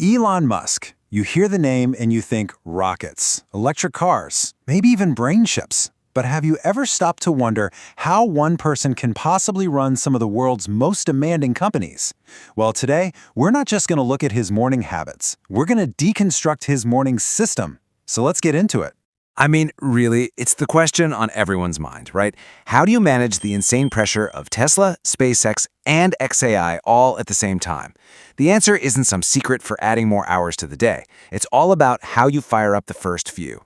Elon Musk. You hear the name and you think rockets, electric cars, maybe even brain chips. But have you ever stopped to wonder how one person can possibly run some of the world's most demanding companies? Well, today, we're not just going to look at his morning habits. We're going to deconstruct his morning system. So let's get into it. I mean, really, it's the question on everyone's mind, right? How do you manage the insane pressure of Tesla, SpaceX, and XAI all at the same time? The answer isn't some secret for adding more hours to the day. It's all about how you fire up the first few.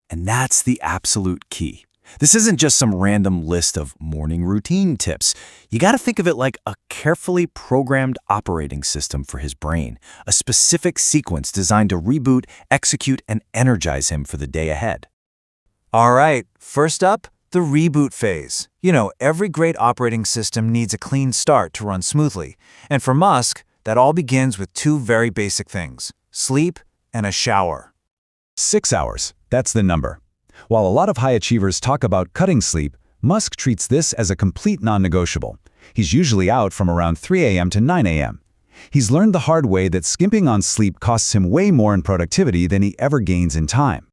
And that's the absolute key. This isn't just some random list of morning routine tips. You got to think of it like a carefully programmed operating system for his brain, a specific sequence designed to reboot, execute, and energize him for the day ahead. All right, first up, the reboot phase. Every great operating system needs a clean start to run smoothly. And for Musk, that all begins with two very basic things: sleep and a shower. 6 hours, that's the number. While a lot of high achievers talk about cutting sleep, Musk treats this as a complete non-negotiable. He's usually out from around 3 a.m. to 9 a.m. He's learned the hard way that skimping on sleep costs him way more in productivity than he ever gains in time.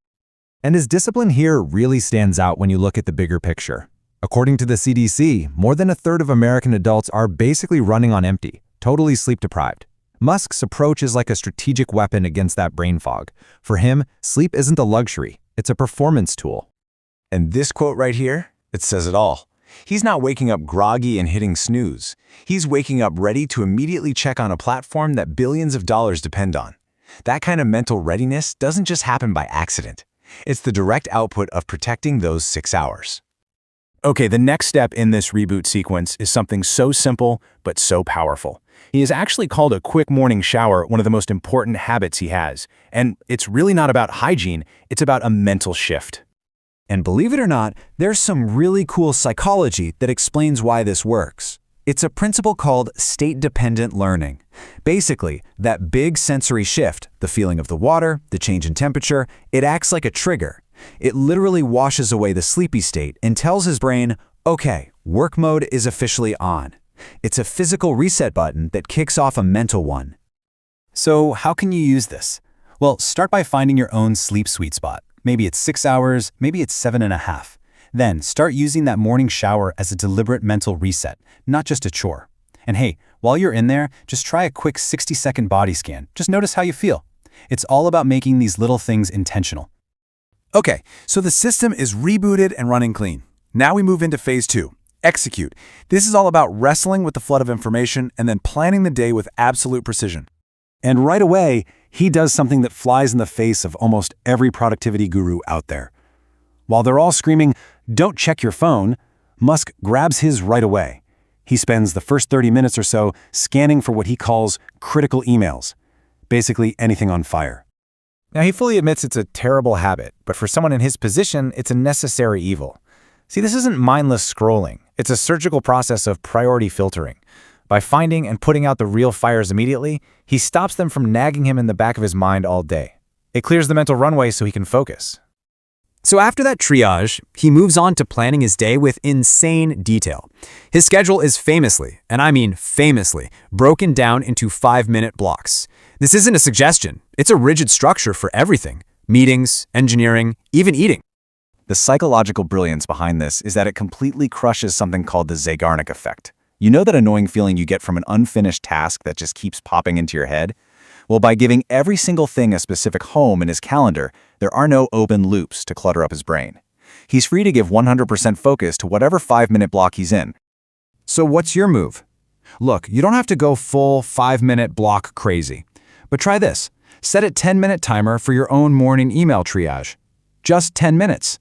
And his discipline here really stands out when you look at the bigger picture. According to the CDC, more than a third of American adults are basically running on empty, totally sleep-deprived. Musk's approach is like a strategic weapon against that brain fog. For him, sleep isn't a luxury, it's a performance tool. And this quote right here, it says it all. He's not waking up groggy and hitting snooze. He's waking up ready to immediately check on a platform that billions of dollars depend on. That kind of mental readiness doesn't just happen by accident. It's the direct output of protecting those 6 hours. Okay, the next step in this reboot sequence is something so simple, but so powerful. He has actually called a quick morning shower one of the most important habits he has. And it's really not about hygiene, it's about a mental shift. And believe it or not, there's some really cool psychology that explains why this works. It's a principle called state-dependent learning. Basically, that big sensory shift, the feeling of the water, the change in temperature, it acts like a trigger. It literally washes away the sleepy state and tells his brain, okay, work mode is officially on. It's a physical reset button that kicks off a mental one. So how can you use this? Well, start by finding your own sleep sweet spot. Maybe it's 6 hours, maybe it's 7.5. Then start using that morning shower as a deliberate mental reset, not just a chore. And hey, while you're in there, just try a quick 60-second body scan. Just notice how you feel. It's all about making these little things intentional. Okay, so the system is rebooted and running clean. Now we move into phase 2. Execute. This is all about wrestling with the flood of information and then planning the day with absolute precision. And right away, he does something that flies in the face of almost every productivity guru out there. While they're all screaming, "Don't check your phone," Musk grabs his right away. He spends the first 30 minutes or so scanning for what he calls critical emails, basically anything on fire. Now, he fully admits it's a terrible habit, but for someone in his position, it's a necessary evil. See, this isn't mindless scrolling. It's a surgical process of priority filtering. By finding and putting out the real fires immediately, he stops them from nagging him in the back of his mind all day. It clears the mental runway so he can focus. So after that triage, he moves on to planning his day with insane detail. His schedule is famously, and I mean famously, broken down into 5-minute blocks. This isn't a suggestion. It's a rigid structure for everything: meetings, engineering, even eating. The psychological brilliance behind this is that it completely crushes something called the Zeigarnik effect. You know that annoying feeling you get from an unfinished task that just keeps popping into your head? Well, by giving every single thing a specific home in his calendar, there are no open loops to clutter up his brain. He's free to give 100% focus to whatever 5-minute block he's in. So what's your move? Look, you don't have to go full 5-minute block crazy. But try this. Set a 10-minute timer for your own morning email triage. Just 10 minutes.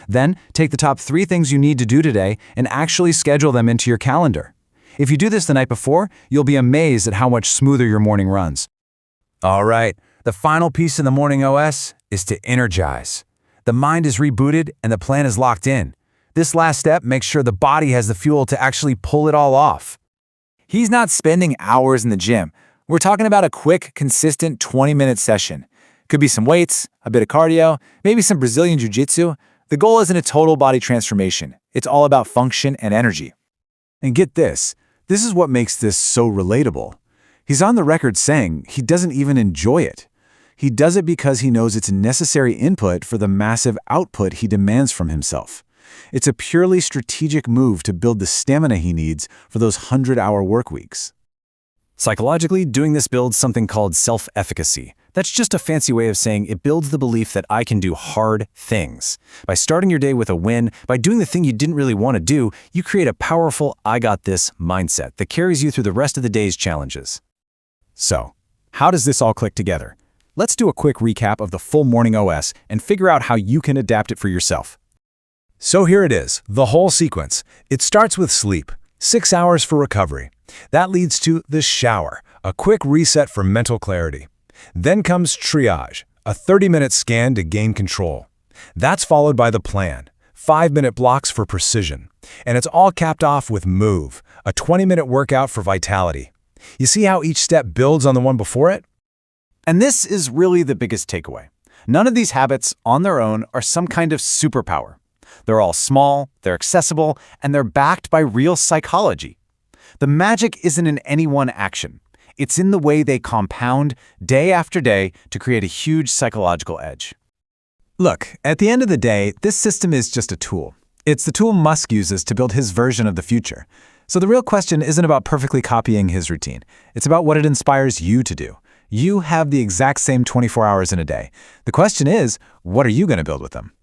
Then take the top 3 things you need to do today and actually schedule them into your calendar. If you do this the night before, you'll be amazed at how much smoother your morning runs. All right, the final piece in the morning OS is to energize. The mind is rebooted and the plan is locked in. This last step makes sure the body has the fuel to actually pull it all off. He's not spending hours in the gym. We're talking about a quick, consistent 20-minute session. Could be some weights, a bit of cardio, maybe some Brazilian jiu-jitsu. The goal isn't a total body transformation. It's all about function and energy. And get this. This is what makes this so relatable. He's on the record saying he doesn't even enjoy it. He does it because he knows it's necessary input for the massive output he demands from himself. It's a purely strategic move to build the stamina he needs for those 100-hour work weeks. Psychologically, doing this builds something called self-efficacy. That's just a fancy way of saying it builds the belief that I can do hard things. By starting your day with a win, by doing the thing you didn't really want to do, you create a powerful I got this mindset that carries you through the rest of the day's challenges. So, how does this all click together? Let's do a quick recap of the full morning OS and figure out how you can adapt it for yourself. So here it is, the whole sequence. It starts with sleep, 6 hours for recovery. That leads to the shower, a quick reset for mental clarity. Then comes triage, a 30-minute scan to gain control. That's followed by the plan, 5-minute blocks for precision. And it's all capped off with move, a 20-minute workout for vitality. You see how each step builds on the one before it? And this is really the biggest takeaway. None of these habits on their own are some kind of superpower. They're all small, they're accessible, and they're backed by real psychology. The magic isn't in any one action. It's in the way they compound day after day to create a huge psychological edge. Look, at the end of the day, this system is just a tool. It's the tool Musk uses to build his version of the future. So the real question isn't about perfectly copying his routine. It's about what it inspires you to do. You have the exact same 24 hours in a day. The question is, what are you going to build with them?